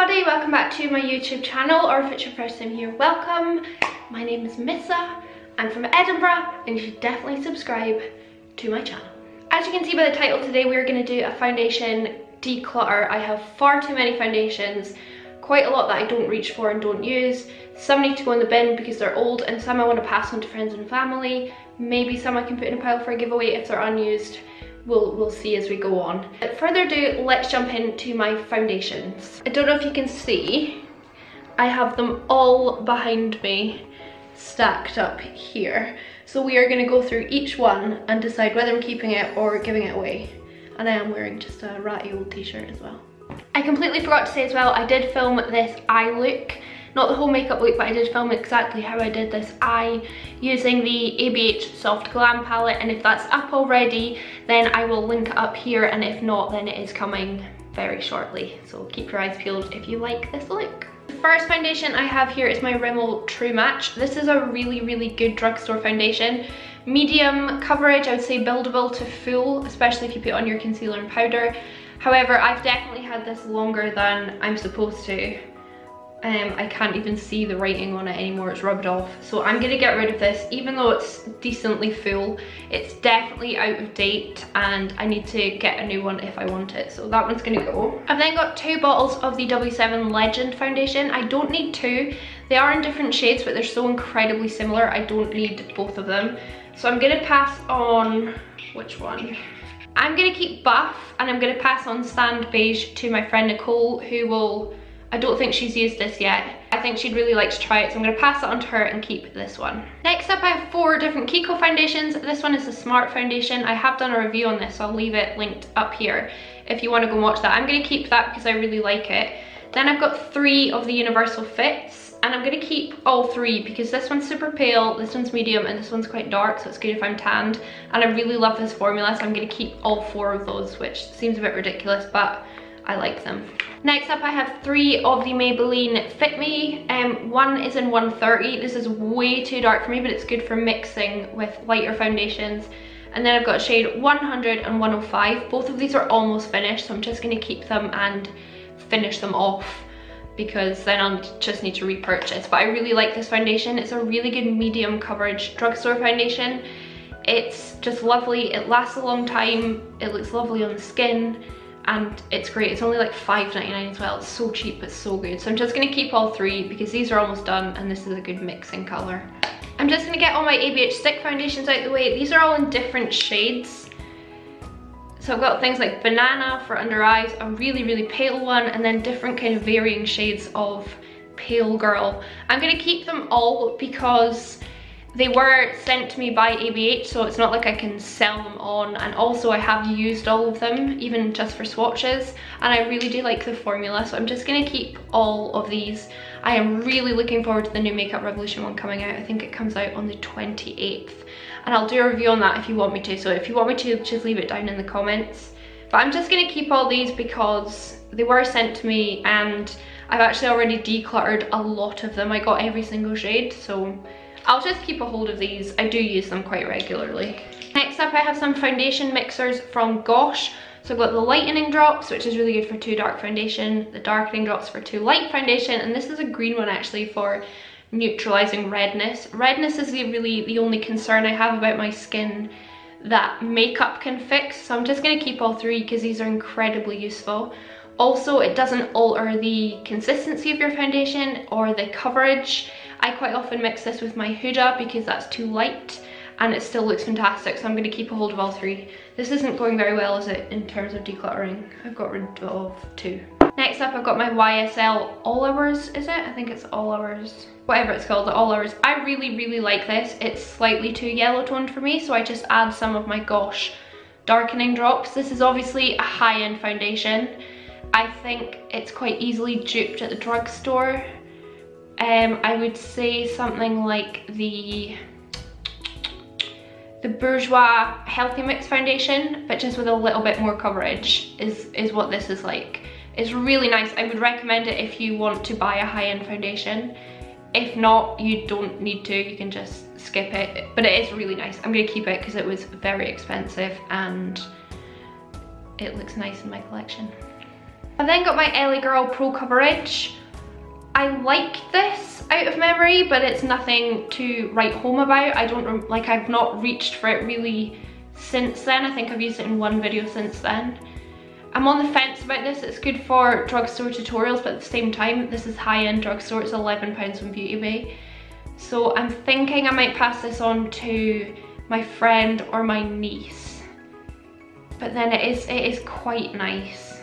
everybody, welcome back to my YouTube channel, or if it's your first time here, welcome. My name is Missa, I'm from Edinburgh, and you should definitely subscribe to my channel. As you can see by the title, today we're going to do a foundation declutter. I have far too many foundations, quite a lot that I don't reach for and don't use. Some need to go in the bin because they're old, and some I want to pass on to friends and family. Maybe some I can put in a pile for a giveaway if they're unused. We'll see as we go on. Without further ado, let's jump into my foundations. I don't know if you can see, I have them all behind me stacked up here. So we are going to go through each one and decide whether I'm keeping it or giving it away. And I am wearing just a ratty old t-shirt as well. I completely forgot to say as well, I did film this eye look. Not the whole makeup look, but I did film exactly how I did this eye using the ABH Soft Glam palette, and if that's up already then I will link it up here, and if not then it is coming very shortly, so keep your eyes peeled if you like this look. The first foundation I have here is my Rimmel True Match. This is a really good drugstore foundation. Medium coverage, I would say buildable to full, especially if you put on your concealer and powder. However, I've definitely had this longer than I'm supposed to. I can't even see the writing on it anymore, it's rubbed off. So I'm gonna get rid of this, even though it's decently full. It's definitely out of date and I need to get a new one if I want it. So that one's gonna go. I've then got 2 bottles of the W7 Legend foundation. I don't need 2. They are in different shades, but they're so incredibly similar, I don't need both of them. So I'm gonna pass on, which one? I'm gonna keep Buff, and I'm gonna pass on Sand Beige to my friend Nicole, who will, I don't think she's used this yet. I think she'd really like to try it, so I'm going to pass it on to her and keep this one. Next up, I have 4 different Kiko foundations. This one is the Smart Foundation. I have done a review on this, so I'll leave it linked up here if you want to go and watch that. I'm going to keep that because I really like it. Then I've got 3 of the Universal Fits, and I'm going to keep all 3 because this one's super pale, this one's medium, and this one's quite dark, so it's good if I'm tanned. And I really love this formula, so I'm going to keep all 4 of those, which seems a bit ridiculous, but I like them. Next up, I have 3 of the Maybelline Fit Me. One is in 130. This is way too dark for me, but it's good for mixing with lighter foundations. And then I've got shade 100 and 105. Both of these are almost finished, so I'm just going to keep them and finish them off because then I'll just need to repurchase. But I really like this foundation. It's a really good medium coverage drugstore foundation. It's just lovely. It lasts a long time. It looks lovely on the skin. And it's great. It's only like $5.99 as well. It's so cheap, but so good. So I'm just gonna keep all 3 because these are almost done and this is a good mixing color. I'm just gonna get all my ABH stick foundations out of the way. These are all in different shades. So I've got things like Banana for under eyes, a really pale one, and then different kind of varying shades of Pale Girl. I'm gonna keep them all because they were sent to me by ABH, so it's not like I can sell them on, and also I have used all of them, even just for swatches, and I really do like the formula, so I'm just gonna keep all of these. I am really looking forward to the new Makeup Revolution one coming out. I think it comes out on the 28th, and I'll do a review on that if you want me to, so if you want me to, just leave it down in the comments. But I'm just gonna keep all these because they were sent to me, and I've actually already decluttered a lot of them. I got every single shade, so I'll just keep a hold of these. I do use them quite regularly. Next up, I have some foundation mixers from Gosh. So I've got the lightening drops, which is really good for 2 dark foundation, the darkening drops for 2 light foundation, and this is a green one actually for neutralizing redness. Redness is really the only concern I have about my skin that makeup can fix, so I'm just gonna keep all 3 because these are incredibly useful. Also, it doesn't alter the consistency of your foundation or the coverage. I quite often mix this with my Huda because that's too light and it still looks fantastic, so I'm going to keep a hold of all 3. This isn't going very well, is it, in terms of decluttering? I've got rid of 2. Next up, I've got my YSL All Hours, is it? I think it's All Hours. Whatever it's called, the All Hours. I really like this. It's slightly too yellow toned for me, so I just add some of my Gosh darkening drops. This is obviously a high-end foundation. I think it's quite easily duped at the drugstore. I would say something like the Bourjois Healthy Mix foundation, but just with a little bit more coverage is what this is like. It's really nice. I would recommend it if you want to buy a high-end foundation. If not, you don't need to, you can just skip it, but it is really nice. I'm gonna keep it because it was very expensive and it looks nice in my collection. I then got my LA Girl Pro Coverage. I like this out of memory, but it's nothing to write home about. I've not reached for it really since then. I think I've used it in one video since then. I'm on the fence about this. It's good for drugstore tutorials, but at the same time, this is high-end drugstore. It's £11 from Beauty Bay. So I'm thinking I might pass this on to my friend or my niece. But then it is quite nice.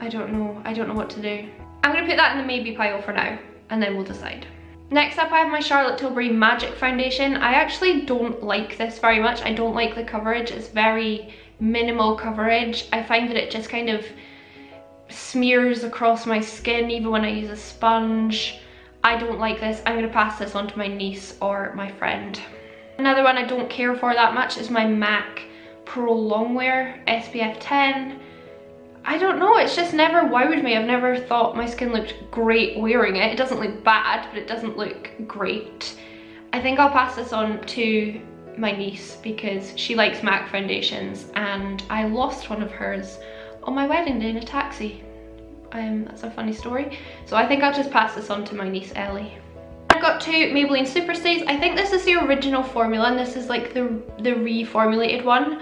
I don't know what to do. I'm gonna put that in the maybe pile for now, and then we'll decide. Next up, I have my Charlotte Tilbury Magic Foundation. I actually don't like this very much. I don't like the coverage. It's very minimal coverage. I find that it just kind of smears across my skin even when I use a sponge. I don't like this. I'm gonna pass this on to my niece or my friend. Another one I don't care for that much is my MAC Pro Longwear SPF 10. I don't know, it's just never wowed me. I've never thought my skin looked great wearing it. It doesn't look bad, but it doesn't look great. I think I'll pass this on to my niece because she likes MAC foundations, and I lost one of hers on my wedding day in a taxi. That's a funny story. So I think I'll just pass this on to my niece Ellie. I've got two Maybelline Superstays. I think this is the original formula, and this is like the reformulated one.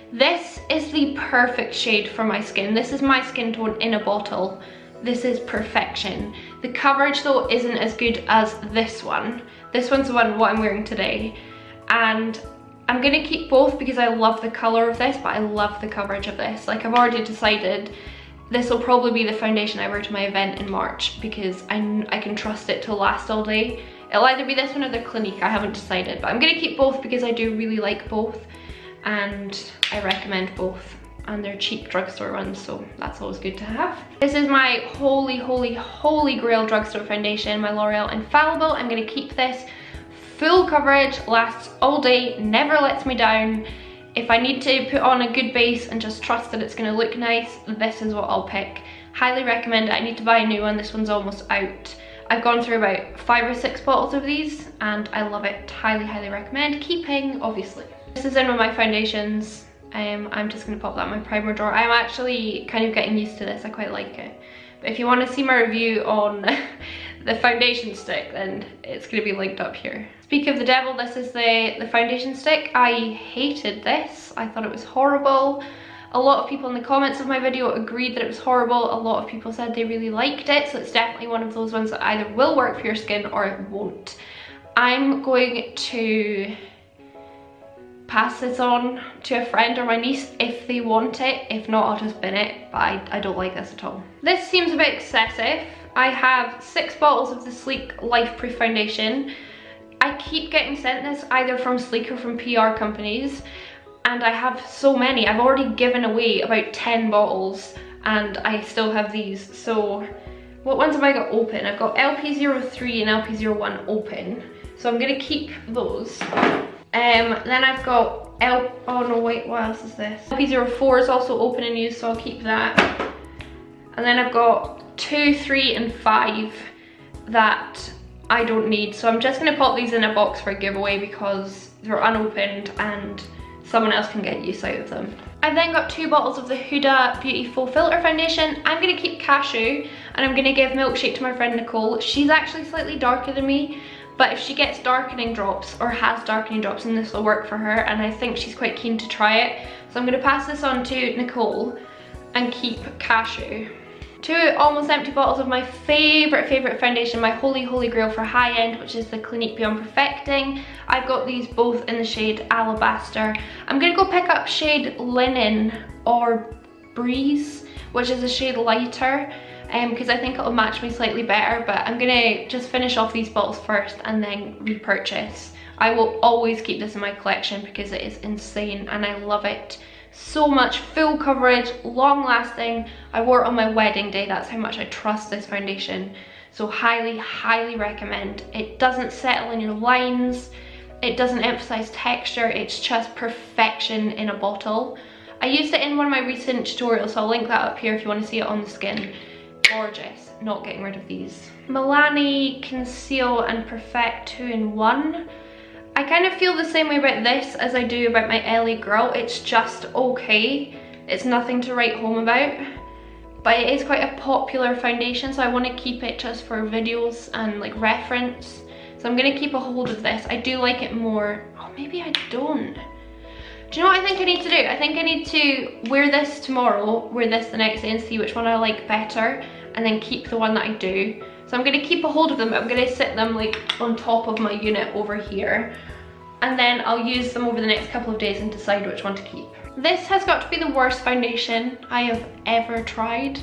This is the perfect shade for my skin. This is my skin tone in a bottle. This is perfection. The coverage though isn't as good as this one. This one's the one what I'm wearing today. And I'm gonna keep both because I love the color of this, but I love the coverage of this. Like, I've already decided this will probably be the foundation I wear to my event in March because I can trust it to last all day. It'll either be this one or the Clinique, I haven't decided. But I'm gonna keep both because I do really like both. And I recommend both, and they're cheap drugstore ones, so that's always good to have. This is my holy grail drugstore foundation, my L'Oreal Infallible. I'm gonna keep this. Full coverage, lasts all day, never lets me down. If I need to put on a good base and just trust that it's gonna look nice, this is what I'll pick. Highly recommend it. I need to buy a new one. This one's almost out. I've gone through about 5 or 6 bottles of these and I love it. Highly recommend keeping, obviously. This is in with my foundations. I'm just gonna pop that in my primer drawer. I'm actually kind of getting used to this. I quite like it. But if you want to see my review on the foundation stick, then it's gonna be linked up here. Speak of the devil, this is the foundation stick. I hated this. I thought it was horrible. A lot of people in the comments of my video agreed that it was horrible. A lot of people said they really liked it, so it's definitely one of those ones that either will work for your skin or it won't. I'm going to pass this on to a friend or my niece if they want it. If not, I'll just bin it, but I don't like this at all. This seems a bit excessive. I have 6 bottles of the Sleek Life Proof Foundation. I keep getting sent this either from Sleek or from PR companies, and I have so many. I've already given away about 10 bottles and I still have these. So what ones have I got open? I've got LP03 and LP01 open, so I'm gonna keep those. Then I've got oh no wait, what else is this? LP04 is also open and used, so I'll keep that. And then I've got 2, 3 and 5 that I don't need, so I'm just gonna pop these in a box for a giveaway because they're unopened and someone else can get use out of them. I've then got 2 bottles of the Huda Beauty Full Filter Foundation. I'm gonna keep Cashew and I'm gonna give Milkshake to my friend Nicole. She's actually slightly darker than me, but if she gets darkening drops or has darkening drops, then this will work for her, and I think she's quite keen to try it. So I'm gonna pass this on to Nicole and keep Cashew. 2 almost empty bottles of my favorite foundation, my holy grail for high end, which is the Clinique Beyond Perfecting. I've got these both in the shade Alabaster. I'm gonna go pick up shade Linen or Breeze, which is a shade lighter, because I think it'll match me slightly better, but I'm gonna just finish off these bottles first and then repurchase. I will always keep this in my collection because it is insane and I love it so much. Full coverage, long lasting. I wore it on my wedding day. That's how much I trust this foundation. So highly recommend. It doesn't settle in your lines. It doesn't emphasize texture. It's just perfection in a bottle. I used it in one of my recent tutorials, so I'll link that up here if you want to see it on the skin. Gorgeous. Not getting rid of these. Milani Conceal and Perfect 2-in-1. I kind of feel the same way about this as I do about my LA Girl. It's just okay. It's nothing to write home about. but it is quite a popular foundation, so I want to keep it just for videos and like reference. So I'm going to keep a hold of this. I do like it more. Oh, maybe I don't. Do you know what I think I need to do? I think I need to wear this tomorrow, wear this the next day and see which one I like better, and then keep the one that I do. So I'm going to keep a hold of them, but I'm going to sit them like on top of my unit over here. And then I'll use them over the next couple of days and decide which one to keep. This has got to be the worst foundation I have ever tried.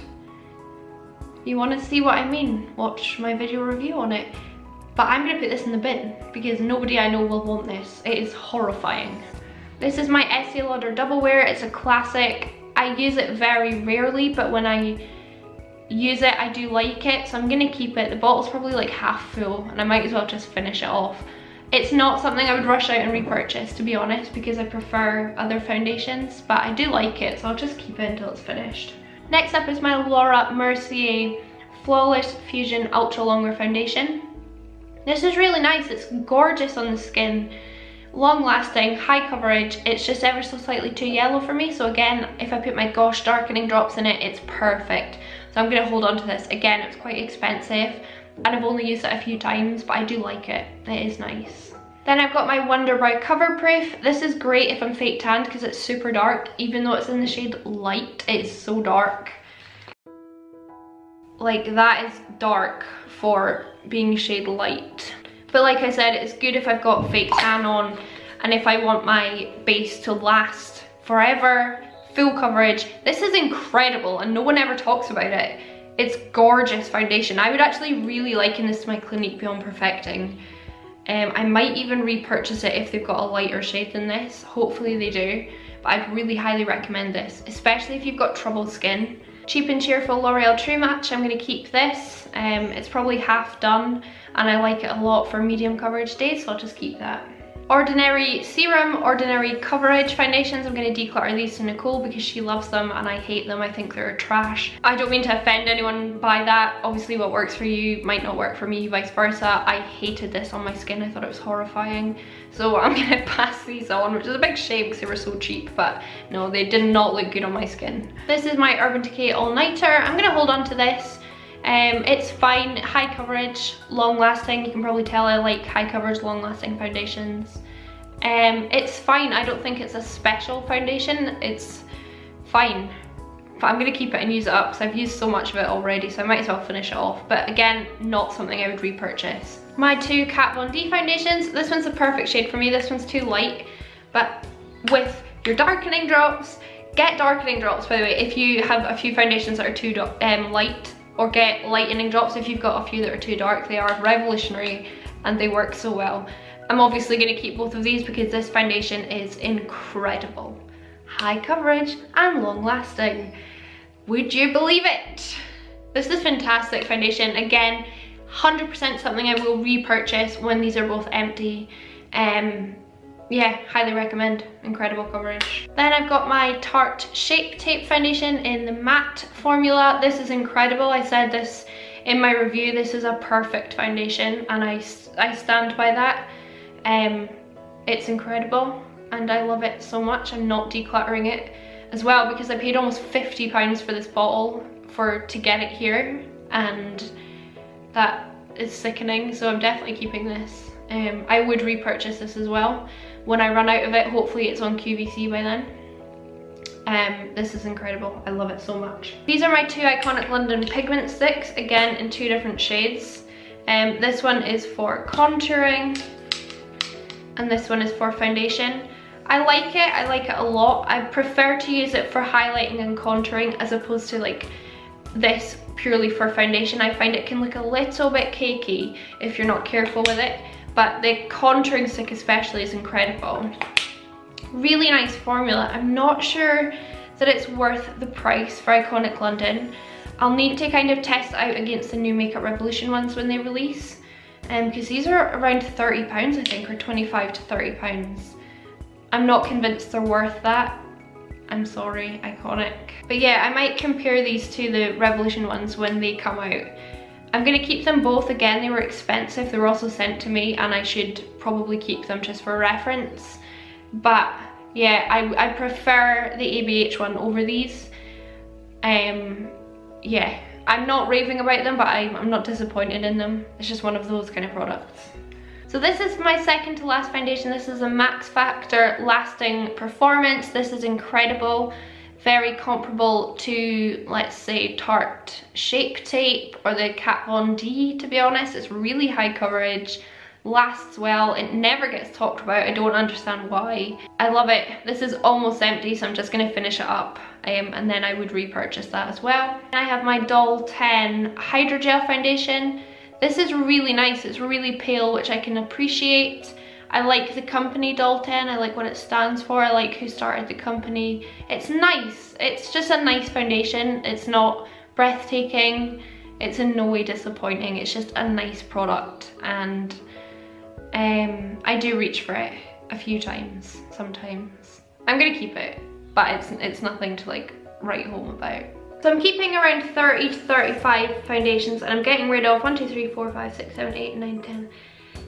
You want to see what I mean? Watch my video review on it. But I'm going to put this in the bin because nobody I know will want this. It is horrifying. This is my Estee Lauder Double Wear. It's a classic. I use it very rarely, but when I use it, I do like it. So I'm going to keep it. The bottle's probably like half full and I might as well just finish it off. It's not something I would rush out and repurchase, to be honest, because I prefer other foundations, but I do like it, so I'll just keep it until it's finished. Next up is my Laura Mercier Flawless Fusion Ultra Longwear Foundation. This is really nice. It's gorgeous on the skin, long lasting, high coverage. It's just ever so slightly too yellow for me, so again, if I put my Gosh darkening drops in it, it's perfect. So I'm going to hold on to this. Again, it's quite expensive and I've only used it a few times, but I do like it. It is nice. Then I've got my Wonder Brow Cover Proof. This is great if I'm fake tanned because it's super dark. Even though it's in the shade Light, it's so dark. Like, that is dark for being shade Light. But like I said, it's good if I've got fake tan on and if I want my base to last forever, full coverage. This is incredible and no one ever talks about it. It's gorgeous foundation. I would actually really liken this to my Clinique Beyond Perfecting. I might even repurchase it if they've got a lighter shade than this. Hopefully they do. But I'd really highly recommend this, especially if you've got troubled skin. Cheap and Cheerful L'Oreal True Match. I'm going to keep this. It's probably half done and I like it a lot for medium coverage days, so I'll just keep that. Ordinary Serum, Ordinary Coverage foundations. I'm going to declutter these to Nicole because she loves them and I hate them. I think they're trash. I don't mean to offend anyone by that. Obviously what works for you might not work for me, vice versa. I hated this on my skin. I thought it was horrifying. So I'm going to pass these on, which is a big shame because they were so cheap, but no, they did not look good on my skin. This is my Urban Decay All Nighter. I'm going to hold on to this. It's fine, high coverage, long lasting. You can probably tell I like high coverage, long lasting foundations. It's fine. I don't think it's a special foundation. It's fine. But I'm going to keep it and use it up because I've used so much of it already, so I might as well finish it off. But again, not something I would repurchase. My two Kat Von D foundations. This one's the perfect shade for me. This one's too light. But with your darkening drops, get darkening drops, by the way, if you have a few foundations that are too light. Or get lightening drops if you've got a few that are too dark. They are revolutionary and they work so well. I'm obviously going to keep both of these because this foundation is incredible. High coverage and long lasting. Would you believe it? This is fantastic foundation. Again, 100% something I will repurchase when these are both empty. Yeah, highly recommend. Incredible coverage. Then I've got my Tarte Shape Tape foundation in the matte formula. This is incredible. I said this in my review. This is a perfect foundation and I stand by that. It's incredible and I love it so much. I'm not decluttering it as well because I paid almost £50 for this bottle to get it here, and that is sickening, so I'm definitely keeping this. I would repurchase this as well when I run out of it. Hopefully it's on QVC by then. This is incredible. I love it so much. These are my two Iconic London pigment sticks, again in two different shades. This one is for contouring and this one is for foundation. I like it a lot. I prefer to use it for highlighting and contouring as opposed to like this purely for foundation. I find it can look a little bit cakey if you're not careful with it, but the contouring stick especially is incredible. Really nice formula. I'm not sure that it's worth the price for Iconic London. I'll need to kind of test it out against the new Makeup Revolution ones when they release, because these are around £30 I think, or 25 to £30. I'm not convinced they're worth that. I'm sorry, Iconic. But yeah, I might compare these to the Revolution ones when they come out. I'm gonna keep them both. Again, they were expensive. They were also sent to me and I should probably keep them just for reference. But yeah, I prefer the ABH one over these. yeah, I'm not raving about them, but I'm not disappointed in them. It's just one of those kind of products. So this is my second to last foundation. This is a Max Factor Lasting Performance. This is incredible. Very comparable to, let's say, Tarte Shape Tape or the Kat Von D, to be honest. It's really high coverage, lasts well, it never gets talked about. I don't understand why. I love it. This is almost empty, so I'm just gonna finish it up and then I would repurchase that as well. I have my Doll 10 Hydrogel Foundation. This is really nice. It's really pale, which I can appreciate. I like the company Doll 10, I like what it stands for, I like who started the company. It's nice, it's just a nice foundation. It's not breathtaking, it's in no way disappointing, it's just a nice product, and I do reach for it a few times, sometimes. I'm gonna keep it, but it's nothing to like write home about. So I'm keeping around 30 to 35 foundations, and I'm getting rid of 1, 2, 3, 4, 5, 6, 7, 8, 9, 10,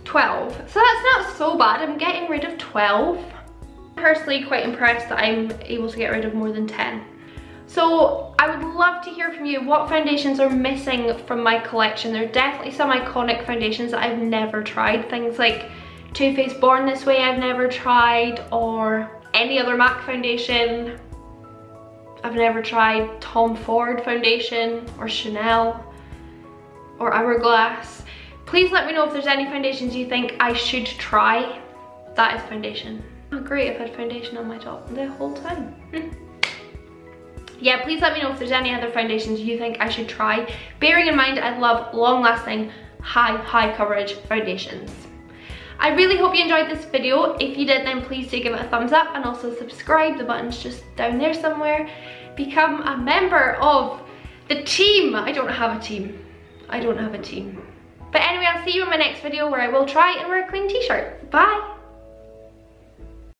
12. So that's not so bad. I'm getting rid of 12. I'm personally quite impressed that I'm able to get rid of more than 10. So I would love to hear from you what foundations are missing from my collection. There are definitely some iconic foundations that I've never tried. Things like Too Faced Born This Way I've never tried, or any other MAC foundation I've never tried. Tom Ford foundation, or Chanel, or Hourglass. Please let me know if there's any foundations you think I should try. That is foundation. Oh great, I've had foundation on my top the whole time. Yeah, please let me know if there's any other foundations you think I should try. Bearing in mind I love long-lasting, high coverage foundations. I really hope you enjoyed this video. If you did, then please do give it a thumbs up, and also subscribe. The button's just down there somewhere. Become a member of the team. I don't have a team. I don't have a team. But anyway, I'll see you in my next video where I will try and wear a clean t-shirt. Bye!